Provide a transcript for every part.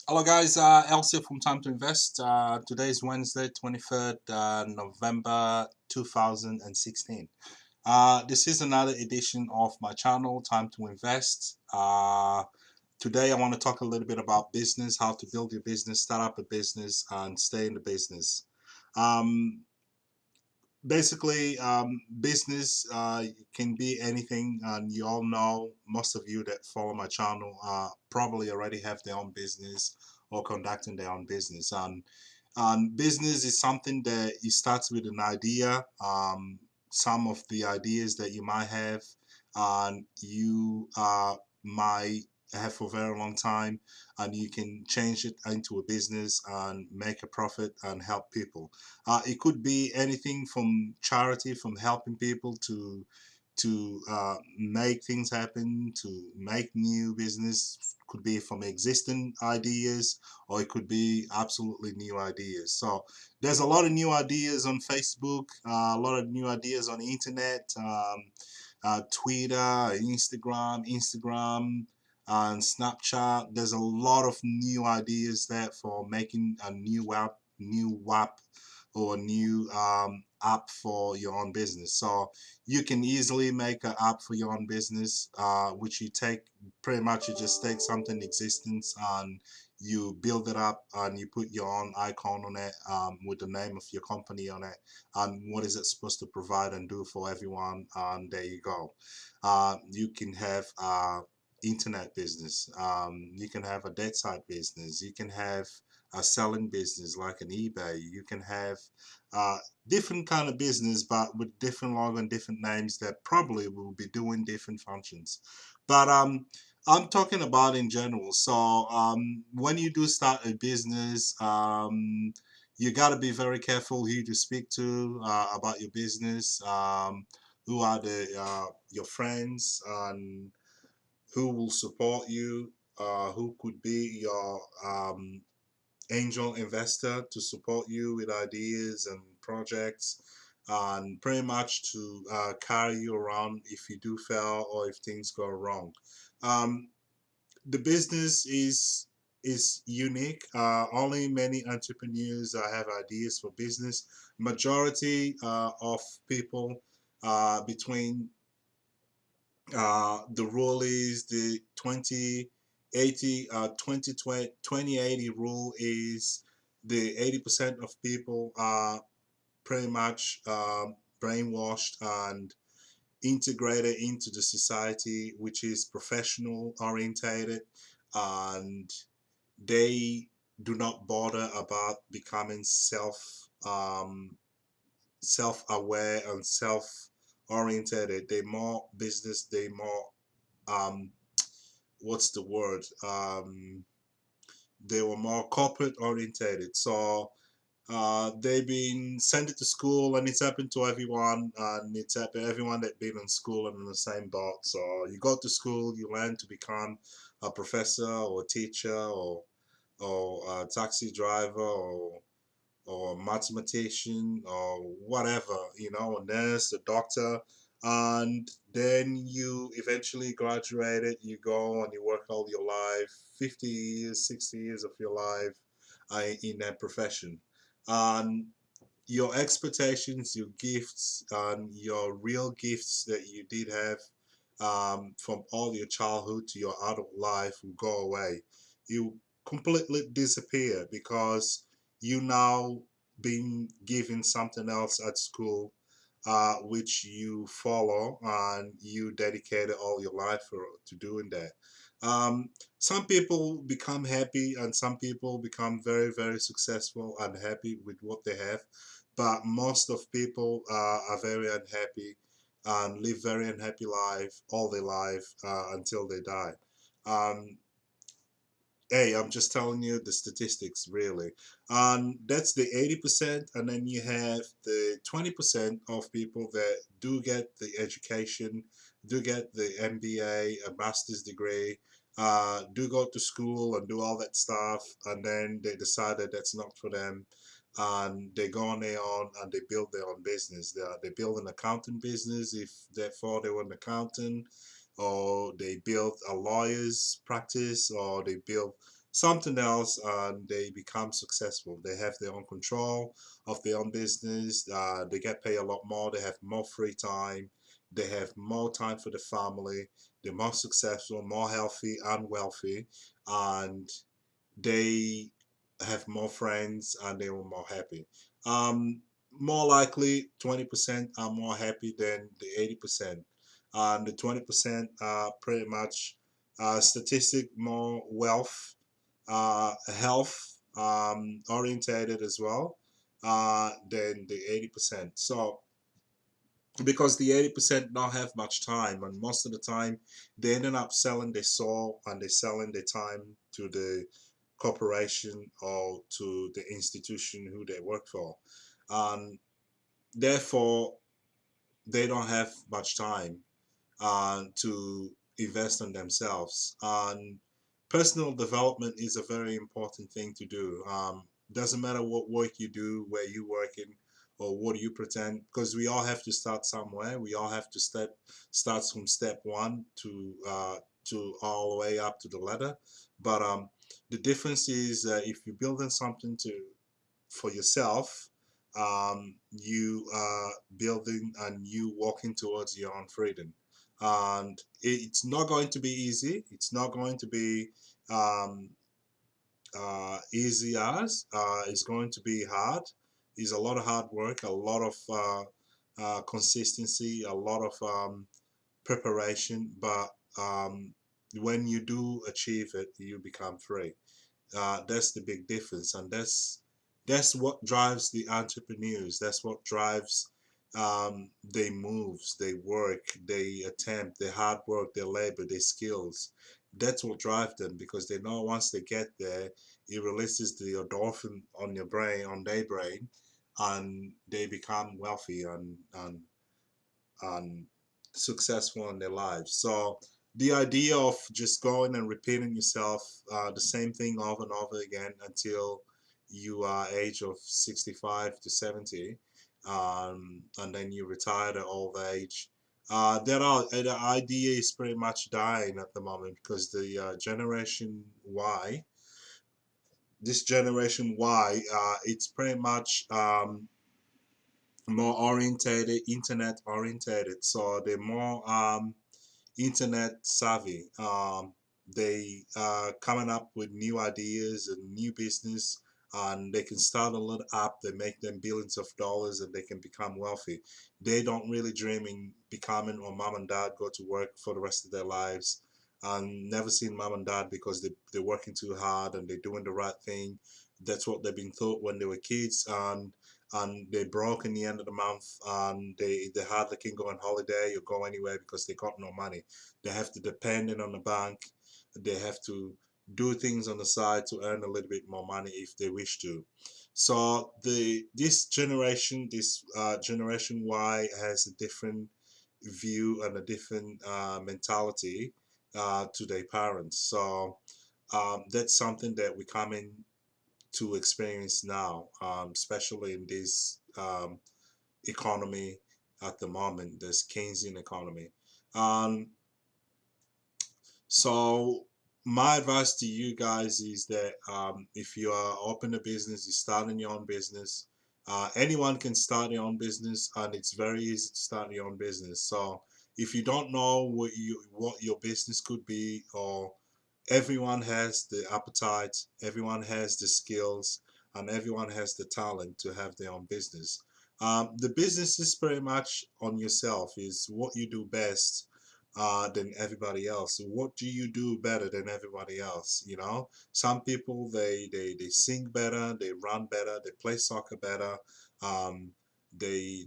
Hello guys, Elsie from Time to Invest. Today is Wednesday, 23rd November 2016. This is another edition of my channel, Time to Invest. Today I want to talk a little bit about business, how to build your business, start up a business, and stay in the business. Um, Business can be anything, and you all know, most of you that follow my channel probably already have their own business or conducting their own business. And business is something that it starts with an idea. Some of the ideas that you might have, and you might have for a very long time, and you can change it into a business and make a profit and help people. It could be anything from charity, from helping people to make things happen, to make new business. Could be from existing ideas, or it could be absolutely new ideas. So there's a lot of new ideas on Facebook, a lot of new ideas on the internet, Twitter, Instagram, and Snapchat. There's a lot of new ideas there for making a new app or a new app for your own business. So you can easily make an app for your own business, which you take pretty much, you just take something existence and you build it up and you put your own icon on it, with the name of your company on it, and what is it supposed to provide and do for everyone, and there you go. You can have internet business, you can have a dead side business, you can have a selling business like an eBay, you can have uh, different kind of business but with different logo and different names that probably will be doing different functions. But I'm talking about in general. So when you do start a business, you got to be very careful who to speak to about your business, who are your friends, and who will support you, who could be your angel investor to support you with ideas and projects, and pretty much to carry you around if you do fail or if things go wrong. Um, the business is unique. Only many entrepreneurs have ideas for business. Majority of people between the rule is the 2080 2080 rule is the 80% of people are pretty much brainwashed and integrated into the society, which is professional orientated, and they do not bother about becoming self-aware and self-oriented. They more business, they more um what's the word, they were more corporate orientated. So they've been sent it to school, and it's happened to everyone, and it's happened everyone that been in school and in the same boat. So you go to school, you learn to become a professor or a teacher or a taxi driver or a mathematician or whatever, a nurse, a doctor, and then you eventually graduated, you go and you work all your life, 50 years, 60 years of your life in that profession. And your expectations, your gifts, and your real gifts that you did have from all your childhood to your adult life will go away. You completely disappear because you now being given something else at school, which you follow and you dedicated all your life to doing that. Some people become happy and some people become very, very successful and happy with what they have, but most of people are very unhappy and live very unhappy life all their life until they die. Um, hey, I'm just telling you the statistics, really. That's the 80%, and then you have the 20% of people that do get the education, do get the MBA, a master's degree, do go to school and do all that stuff, and then they decide that that's not for them, and they go on their own and they build their own business. They build an accounting business if therefore they were an accountant, or they build a lawyer's practice, or they build something else, and they become successful. They have their own control of their own business. They get paid a lot more. They have more free time. They have more time for the family. They're more successful, more healthy and wealthy, and they have more friends and they were more happy. More likely, 20% are more happy than the 80%. And the 20% are pretty much statistic more wealth, health orientated as well than the 80%. So because the 80% don't have much time, and most of the time they ended up selling their soul and they're selling their time to the corporation or to the institution who they work for, and therefore they don't have much time to invest in themselves. And personal development is a very important thing to do. Doesn't matter what work you do, where you working, or what you pretend, because we all have to start somewhere. We all have to start from step one to all the way up to the ladder. But the difference is if you're building something to for yourself, you are building and you walking towards your own freedom. And it's not going to be easy. It's not going to be um, easy as it's going to be hard. It's a lot of hard work, a lot of consistency, a lot of preparation. But when you do achieve it, you become free. That's the big difference, and that's what drives the entrepreneurs. That's what drives their moves, their work, they attempt, their hard work, their labor, their skills. That's what drives them because they know once they get there, it releases the endorphin on your brain, on their brain, and they become wealthy and successful in their lives. So the idea of just going and repeating yourself the same thing over and over again until you are age of 65 to 70, and then you retire at old age. The idea is pretty much dying at the moment because the generation Y, this generation Y, it's pretty much more orientated, internet orientated. So they're more internet savvy. They are coming up with new ideas and new business, and they can start a little app that make them billions of dollars, and they can become wealthy. They don't really dream in becoming or mom and dad go to work for the rest of their lives. And never seen mom and dad because they're working too hard and they're doing the right thing. That's what they've been taught when they were kids, and they broke in the end of the month, and they hardly can go on holiday or go anywhere because they got no money. They have to depend on the bank. They have to do things on the side to earn a little bit more money if they wish to. So this generation, this generation Y, has a different view and a different mentality to their parents. So that's something that we come in to experience now, especially in this economy at the moment, this Keynesian economy. Um, so my advice to you guys is that if you are open a business, you're starting your own business. Anyone can start your own business, and it's very easy to start your own business. So if you don't know what your business could be, or everyone has the appetite, everyone has the skills, and everyone has the talent to have their own business. The business is pretty much on yourself. Is what you do best than everybody else. What do you do better than everybody else? You know, some people they sing better, they run better, they play soccer better. Um, they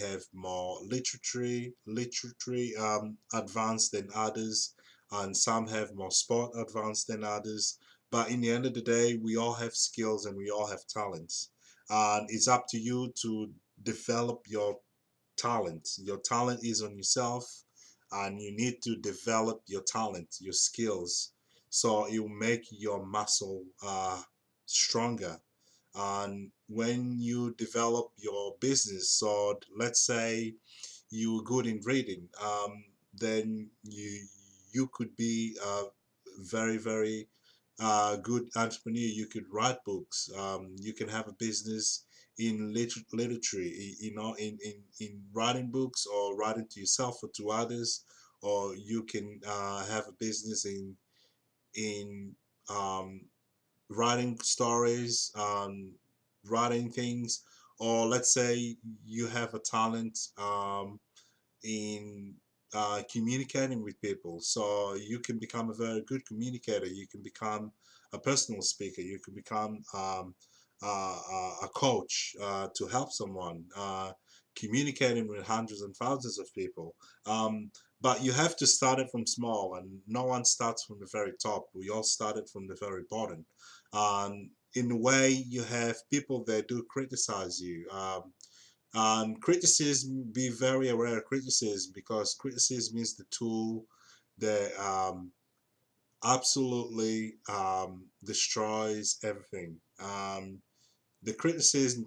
have more literature advanced than others, and some have more sport advanced than others. But in the end of the day, we all have skills and we all have talents, and it's up to you to develop your talent. Your talent is on yourself, and you need to develop your talent, your skills, so it will make your muscle stronger. And when you develop your business, so let's say you're good in reading, then you could be very good entrepreneur, you could write books. You can have a business in literature, in writing books or writing to yourself or to others, or you can have a business in um, writing stories, writing things, or let's say you have a talent in communicating with people. So you can become a very good communicator. You can become a personal speaker. You can become a coach to help someone, communicating with hundreds and thousands of people. Um, but you have to start it from small, and no one starts from the very top. We all started from the very bottom. In a way, you have people that do criticize you. Criticism, be very aware of criticism, because criticism is the tool that absolutely destroys everything. The criticism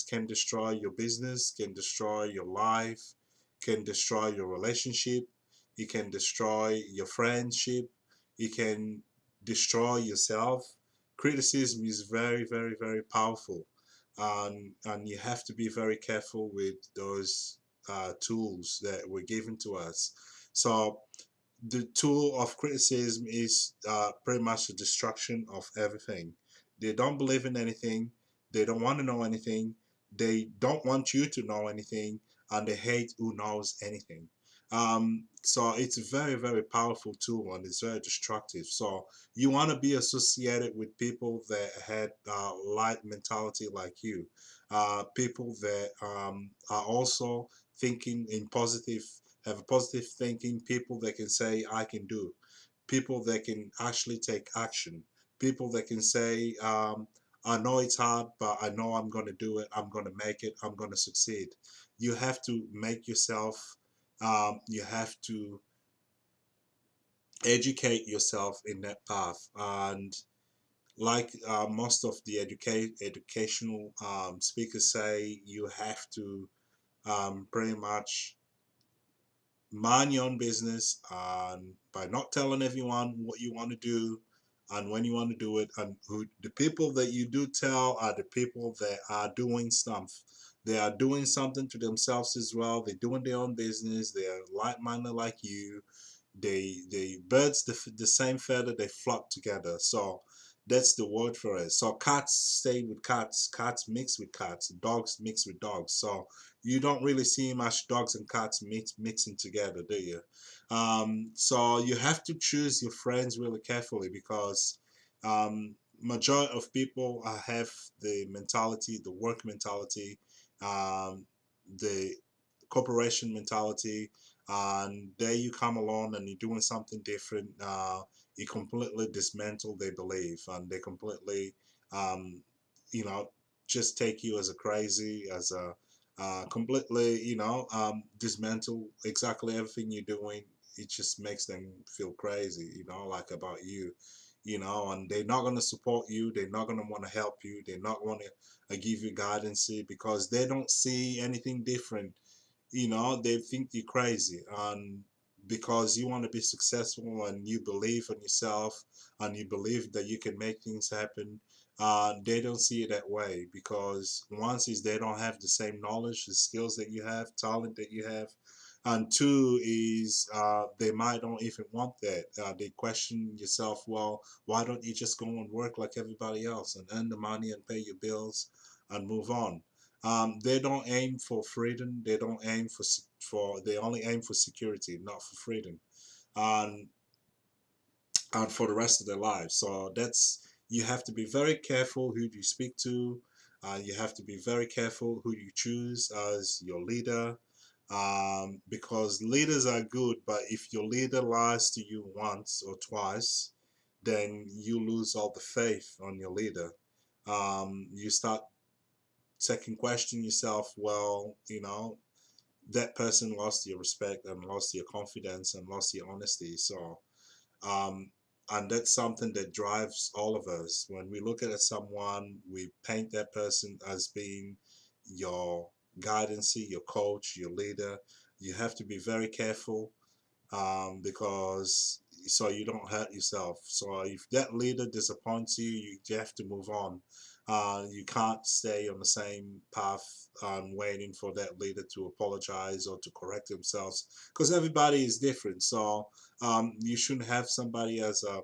can destroy your business, can destroy your life, can destroy your relationship, it can destroy your friendship, it can destroy yourself. Criticism is very, very, very powerful, and you have to be very careful with those tools that were given to us. So the tool of criticism is pretty much the destruction of everything. They don't believe in anything. They don't want to know anything. They don't want you to know anything, and they hate who knows anything. So it's a very, very powerful tool, and it's very destructive. So you want to be associated with people that had light mentality like you, people that are also thinking in positive, have a positive thinking, people that can say I can do, people that can actually take action, people that can say I know it's hard, but I know I'm going to do it, I'm going to make it, I'm going to succeed. You have to make yourself, you have to educate yourself in that path. And like most of the educational speakers say, you have to pretty much mind your own business, and by not telling everyone what you want to do and when you want to do it, and who the people that you do tell are the people that are doing stuff. They are doing something to themselves as well. They're doing their own business. They are like-minded like you. They birds the same feather, they flock together. So that's the word for it. So cats stay with cats, cats mix with cats, dogs mix with dogs. So you don't really see much dogs and cats mixing together, do you? So you have to choose your friends really carefully, because majority of people have the mentality, the work mentality, the corporation mentality, and there you come along and you're doing something different. You completely dismantle their belief, and they completely, um, you know, just take you as a crazy, as a completely, dismantle exactly everything you're doing. It just makes them feel crazy, like about you, and they're not going to support you. They're not going to want to help you. They're not going to give you guidance, because they don't see anything different. They think you're crazy, and because you want to be successful and you believe in yourself and you believe that you can make things happen, they don't see it that way, because once is they don't have the same knowledge, the skills that you have, talent that you have, and two is they might don't even want that. They question yourself, well, why don't you just go and work like everybody else and earn the money and pay your bills and move on? They don't aim for freedom. They don't aim for. They only aim for security, not for freedom, and and for the rest of their lives. So that's, you have to be very careful who you speak to. You have to be very careful who you choose as your leader, because leaders are good, but if your leader lies to you once or twice, then you lose all the faith on your leader. You start second question yourself, well, that person lost your respect and lost your confidence and lost your honesty. So um and that's something that drives all of us. When we look at someone, we paint that person as being your guidance, your coach, your leader. You have to be very careful, because so you don't hurt yourself. So if that leader disappoints you, you have to move on. You can't stay on the same path and waiting for that leader to apologize or to correct themselves, because everybody is different. So you shouldn't have somebody as a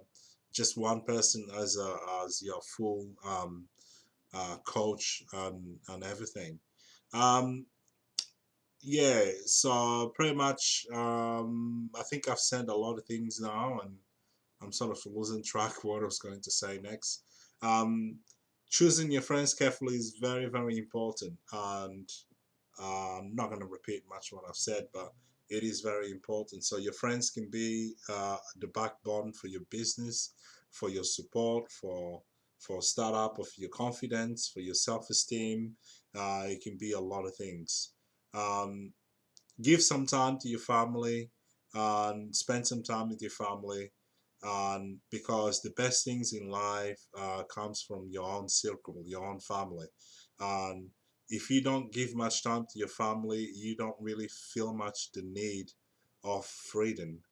just one person as your full coach and everything. Um, yeah, so pretty much, I think I've said a lot of things now, and I'm sort of losing track what I was going to say next. Um, Choosing your friends carefully is very, very important, and I'm not going to repeat much what I've said, but it is very important. So your friends can be the backbone for your business, for your support, for startup, of your confidence, for your self-esteem. It can be a lot of things. Um, Give some time to your family and spend some time with your family, because the best things in life comes from your own circle, your own family. And if you don't give much time to your family, you don't really feel much the need of freedom,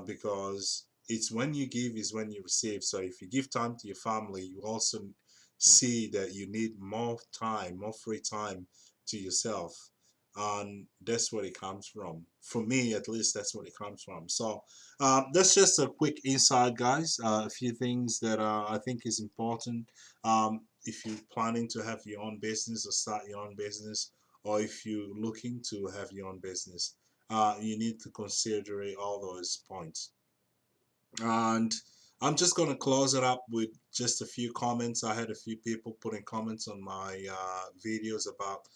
because it's when you give is when you receive. So if you give time to your family, you also see that you need more time, more free time to yourself, and that's where it comes from. For me, at least, that's where it comes from. So that's just a quick insight, guys. A few things that I think is important. If you're planning to have your own business or start your own business, or if you're looking to have your own business, you need to consider all those points. And I'm just going to close it up with just a few comments. I had a few people putting comments on my videos about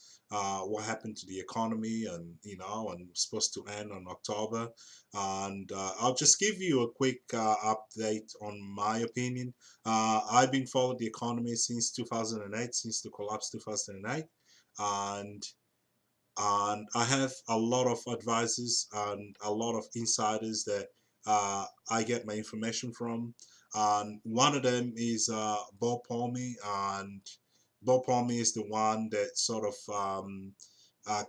what happened to the economy, and and supposed to end on October. And I'll just give you a quick update on my opinion. I've been following the economy since 2008, since the collapse 2008, and I have a lot of advisors and a lot of insiders that I get my information from. And one of them is Bob Palmy, and Bob Palmy is the one that sort of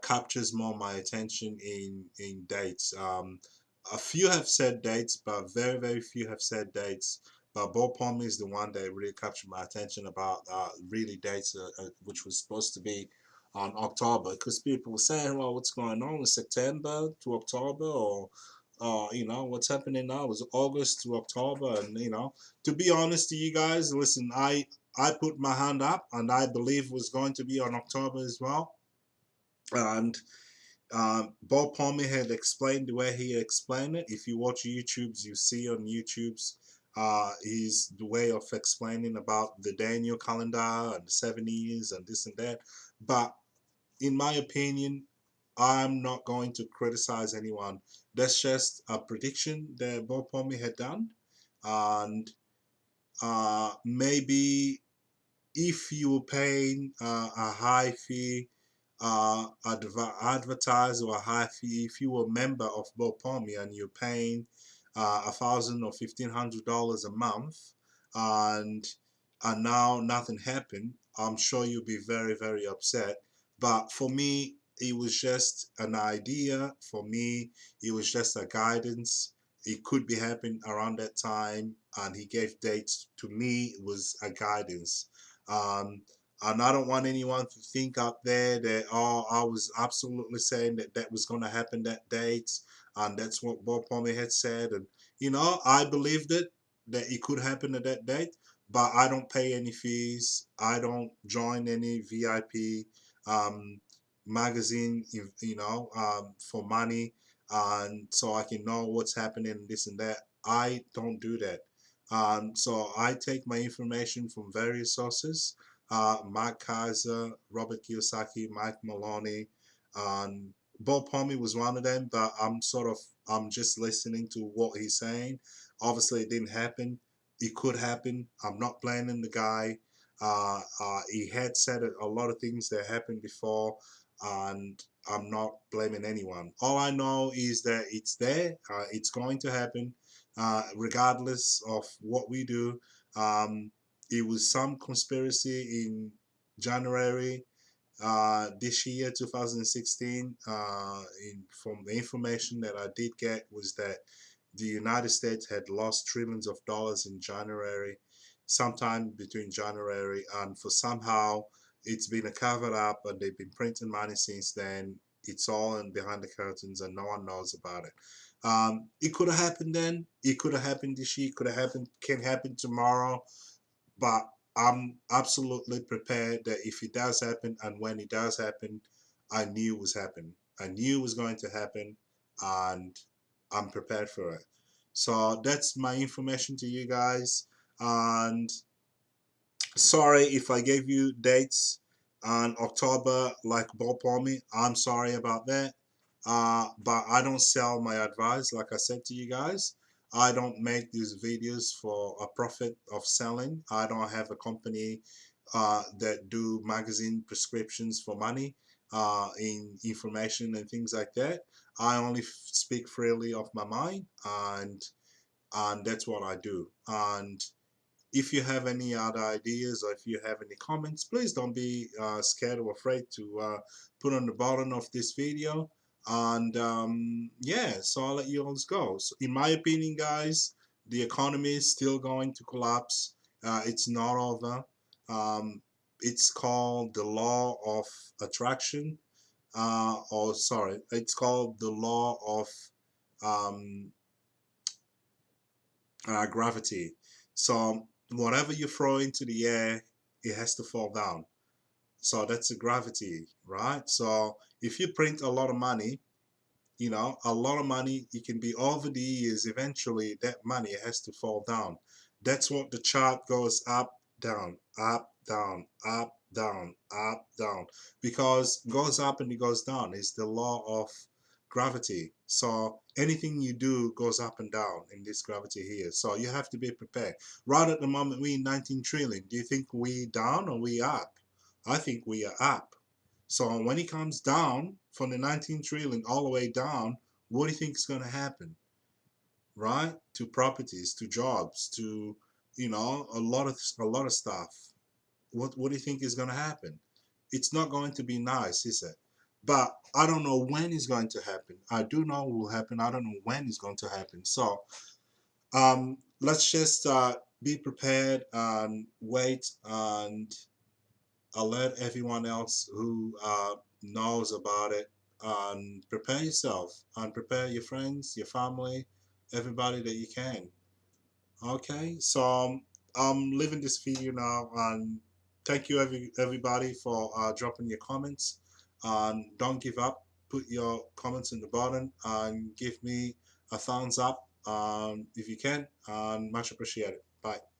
captures more my attention in dates. A few have said dates, but very very few have said dates. But Bob Palmy is the one that really captured my attention about really dates, which was supposed to be on October, because people were saying, well, what's going on in September to October, or what's happening now is August to October. And to be honest to you guys, listen, I put my hand up, and I believe it was going to be on October as well. And Bob Palmer had explained the way he explained it. If you watch YouTube's, you see on YouTube's his the way of explaining about the Daniel calendar and the 7 years and this and that. But in my opinion, I'm not going to criticize anyone. That's just a prediction that Bob Palmer had done. And maybe if you were paying a high fee, advertise, or a high fee, if you were a member of Bob Palmy and you're paying $1,000 or $1,500 a month, and now nothing happened, I'm sure you'll be very very upset. But for me, it was just an idea. For me, it was just a guidance. It could be happening around that time, and he gave dates. To me, it was a guidance. um, and I don't want anyone to think out there that, oh, I was absolutely saying that that was going to happen that date, and that's what Bob Palmer had said. And I believed it, that it could happen at that date, but I don't pay any fees. I don't join any VIP um, magazine, for money, and so I can know what's happening and this and that. I don't do that. So I take my information from various sources. Mike Kaiser, Robert Kiyosaki, Mike Maloney, and Bob Palmy was one of them. But I'm just listening to what he's saying. Obviously, it didn't happen. It could happen. I'm not blaming the guy. He had said a lot of things that happened before, and I'm not blaming anyone. All I know is that it's there. It's going to happen, regardless of what we do. It was some conspiracy in January this year, 2016. From the information that I did get, was that the United States had lost trillions of dollars in January, sometime between January, and for somehow it's been a covered up and they've been printing money since then. It's all in behind the curtains and no one knows about it. It could have happened then. It could have happened this year. It could have happened. Can happen tomorrow. But I'm absolutely prepared that if it does happen and when it does happen, I knew it was happening. I knew it was going to happen, and I'm prepared for it. So that's my information to you guys. And sorry if I gave you dates on October like Bob me. I'm sorry about that. But I don't sell my advice, like I said to you guys. I don't make these videos for a profit of selling. I don't have a company that do magazine prescriptions for money in information and things like that. I only speak freely of my mind, and that's what I do. And if you have any other ideas or if you have any comments, please don't be scared or afraid to put on the bottom of this video. And yeah, so I'll let you all go. So in my opinion, guys, the economy is still going to collapse. It's not over. Um, it's called the law of attraction, or sorry, it's called the law of um, gravity. So whatever you throw into the air, it has to fall down. So that's the gravity, right? So if you print a lot of money, a lot of money, it can be over the years. Eventually, that money has to fall down. That's what the chart goes up, down, up, down, up, down, up, down. Because it goes up and it goes down. It's the law of gravity. So anything you do goes up and down in this gravity here. So you have to be prepared. Right at the moment, we in 19 trillion. Do you think we down or we up? I think we are up. So when it comes down from the 19 trillion all the way down, what do you think is going to happen? Right? To properties, to jobs, to a lot of stuff. What do you think is going to happen? It's not going to be nice, is it? But I don't know when it's going to happen. I do know it will happen. I don't know when it's going to happen. So let's just be prepared and wait and alert everyone else who knows about it, and prepare yourself and prepare your friends, your family, everybody that you can. Okay, so I'm leaving this video now, and thank you everybody for dropping your comments. And don't give up. Put your comments in the bottom and give me a thumbs up if you can, and much appreciated. Bye.